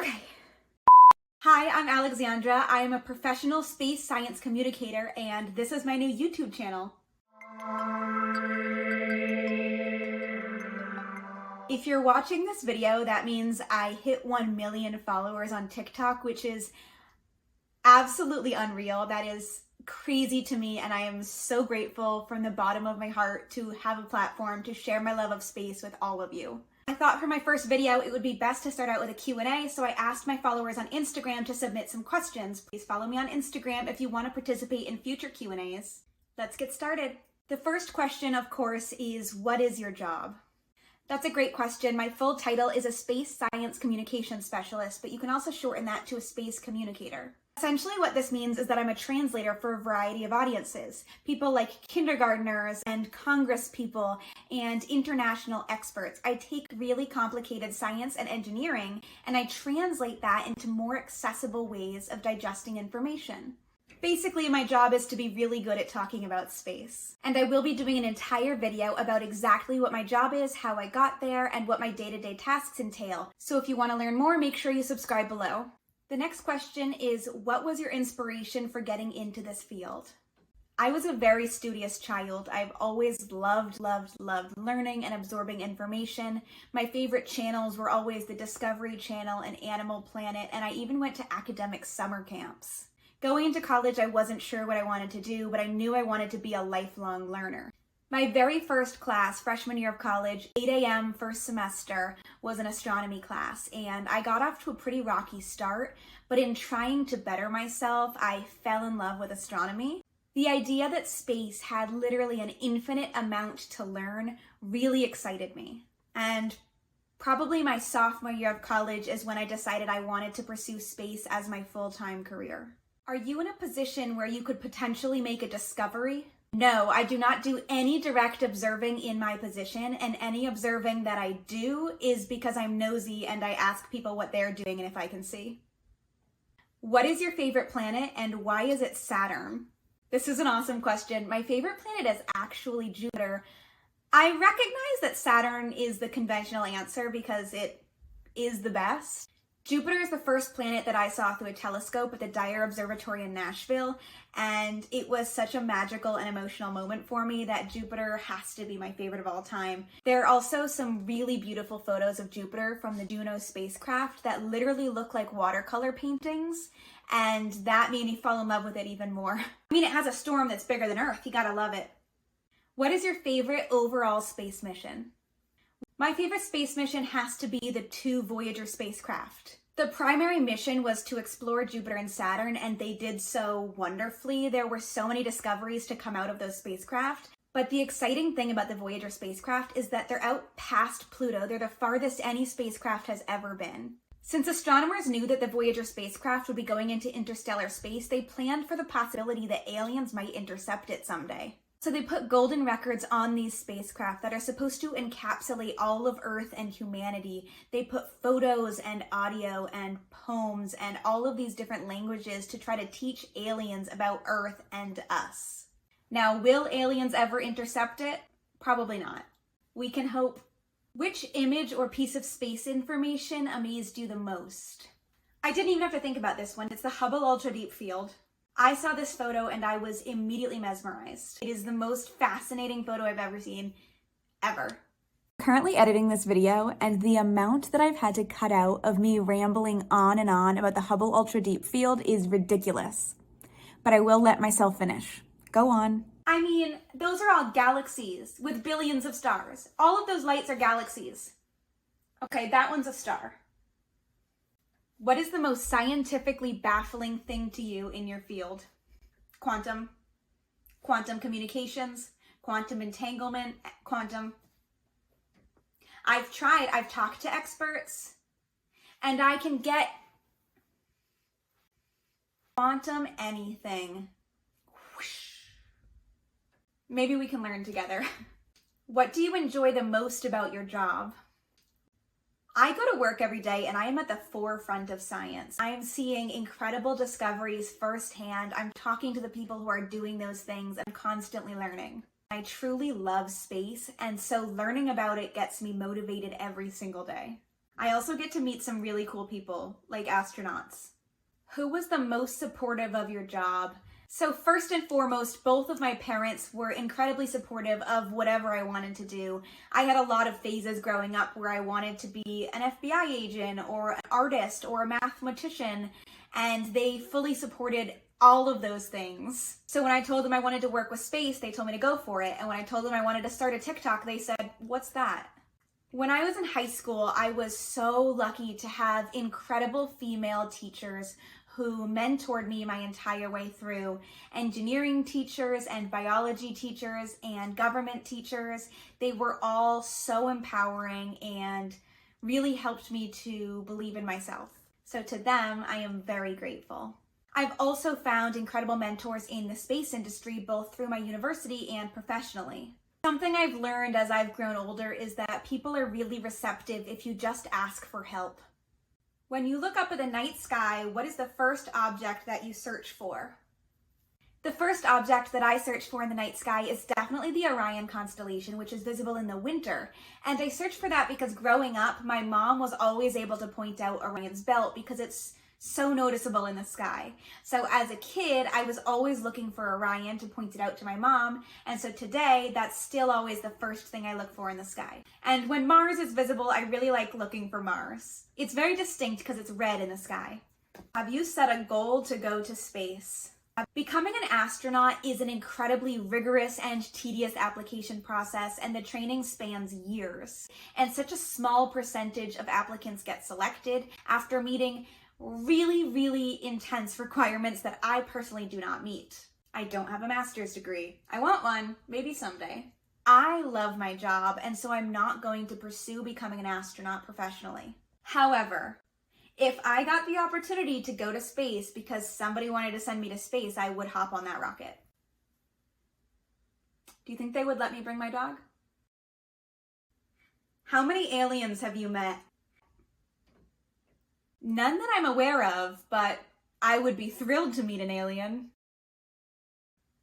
Okay. Hi, I'm Alexandra. I am a professional space science communicator, and this is my new YouTube channel. If you're watching this video, that means I hit 1 million followers on TikTok, which is absolutely unreal. That is crazy to me, and I am so grateful from the bottom of my heart to have a platform to share my love of space with all of you. I thought for my first video it would be best to start out with a Q&A, so I asked my followers on Instagram to submit some questions. Please follow me on Instagram if you want to participate in future Q&As. Let's get started. The first question, of course, is what is your job? That's a great question. My full title is a space science communication specialist, but you can also shorten that to a space communicator. Essentially what this means is that I'm a translator for a variety of audiences. People like kindergartners and Congress people and international experts. I take really complicated science and engineering and I translate that into more accessible ways of digesting information. Basically, my job is to be really good at talking about space. And I will be doing an entire video about exactly what my job is, how I got there, and what my day-to-day tasks entail. So if you want to learn more, make sure you subscribe below. The next question is, what was your inspiration for getting into this field? I was a very studious child. I've always loved learning and absorbing information. My favorite channels were always the Discovery Channel and Animal Planet, and I even went to academic summer camps. Going into college, I wasn't sure what I wanted to do, but I knew I wanted to be a lifelong learner. My very first class, freshman year of college, 8 a.m. first semester, was an astronomy class, and I got off to a pretty rocky start, but in trying to better myself, I fell in love with astronomy. The idea that space had literally an infinite amount to learn really excited me. And probably my sophomore year of college is when I decided I wanted to pursue space as my full-time career. Are you in a position where you could potentially make a discovery? No, I do not do any direct observing in my position, and any observing that I do is because I'm nosy and I ask people what they're doing and if I can see. What is your favorite planet and why is it Saturn? This is an awesome question. My favorite planet is actually Jupiter. I recognize that Saturn is the conventional answer because it is the best. Jupiter is the first planet that I saw through a telescope at the Dyer Observatory in Nashville, and it was such a magical and emotional moment for me that Jupiter has to be my favorite of all time. There are also some really beautiful photos of Jupiter from the Juno spacecraft that literally look like watercolor paintings, and that made me fall in love with it even more. I mean, it has a storm that's bigger than Earth. You gotta love it. What is your favorite overall space mission? My favorite space mission has to be the 2 Voyager spacecraft. The primary mission was to explore Jupiter and Saturn, and they did so wonderfully. There were so many discoveries to come out of those spacecraft. But the exciting thing about the Voyager spacecraft is that they're out past Pluto. They're the farthest any spacecraft has ever been. Since astronomers knew that the Voyager spacecraft would be going into interstellar space, they planned for the possibility that aliens might intercept it someday. So they put golden records on these spacecraft that are supposed to encapsulate all of Earth and humanity. They put photos and audio and poems and all of these different languages to try to teach aliens about Earth and us. Now, will aliens ever intercept it? Probably not. We can hope. Which image or piece of space information amazed you the most? I didn't even have to think about this one. It's the Hubble Ultra Deep Field. I saw this photo and I was immediately mesmerized. It is the most fascinating photo I've ever seen, ever. I'm currently editing this video, and the amount that I've had to cut out of me rambling on and on about the Hubble Ultra Deep Field is ridiculous. But I will let myself finish. Go on. I mean, those are all galaxies with billions of stars. All of those lights are galaxies. Okay, that one's a star. What is the most scientifically baffling thing to you in your field? Quantum communications, quantum entanglement, quantum. I've talked to experts, and I can get quantum anything. Whoosh. Maybe we can learn together. What do you enjoy the most about your job? I go to work every day and I am at the forefront of science. I am seeing incredible discoveries firsthand. I'm talking to the people who are doing those things and constantly learning. I truly love space, and so learning about it gets me motivated every single day. I also get to meet some really cool people, like astronauts. Who was the most supportive of your job? So first and foremost, both of my parents were incredibly supportive of whatever I wanted to do. I had a lot of phases growing up where I wanted to be an FBI agent or an artist or a mathematician, and they fully supported all of those things. So when I told them I wanted to work with space, they told me to go for it. And when I told them I wanted to start a TikTok, they said, "What's that?" When I was in high school, I was so lucky to have incredible female teachers who mentored me my entire way through. Engineering teachers and biology teachers and government teachers, they were all so empowering and really helped me to believe in myself. So to them, I am very grateful. I've also found incredible mentors in the space industry, both through my university and professionally. Something I've learned as I've grown older is that people are really receptive if you just ask for help. When you look up at the night sky, what is the first object that you search for? The first object that I search for in the night sky is definitely the Orion constellation, which is visible in the winter. And I search for that because growing up, my mom was always able to point out Orion's belt because it's so noticeable in the sky. So as a kid, I was always looking for Orion to point it out to my mom. And so today, that's still always the first thing I look for in the sky. And when Mars is visible, I really like looking for Mars. It's very distinct because it's red in the sky. Have you set a goal to go to space? Becoming an astronaut is an incredibly rigorous and tedious application process, and the training spans years. And such a small percentage of applicants get selected after meeting really intense requirements that I personally do not meet. I don't have a master's degree. I want one, maybe someday. I love my job, and so I'm not going to pursue becoming an astronaut professionally. However, if I got the opportunity to go to space because somebody wanted to send me to space, I would hop on that rocket. Do you think they would let me bring my dog? How many aliens have you met? None that I'm aware of, but I would be thrilled to meet an alien.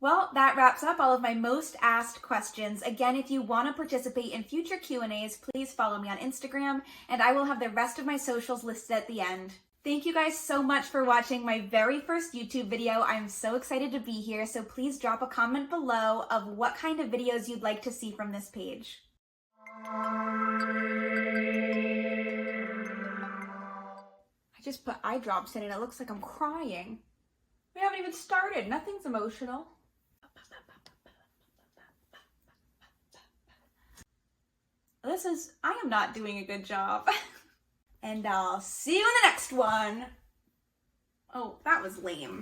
Well, that wraps up all of my most asked questions. Again, if you want to participate in future Q&As, please follow me on Instagram, and I will have the rest of my socials listed at the end. Thank you guys so much for watching my very first YouTube video. I'm so excited to be here, so please drop a comment below of what kind of videos you'd like to see from this page. I just put eye drops in and it looks like I'm crying. We haven't even started. Nothing's emotional. I am not doing a good job. And I'll see you in the next one. Oh, that was lame.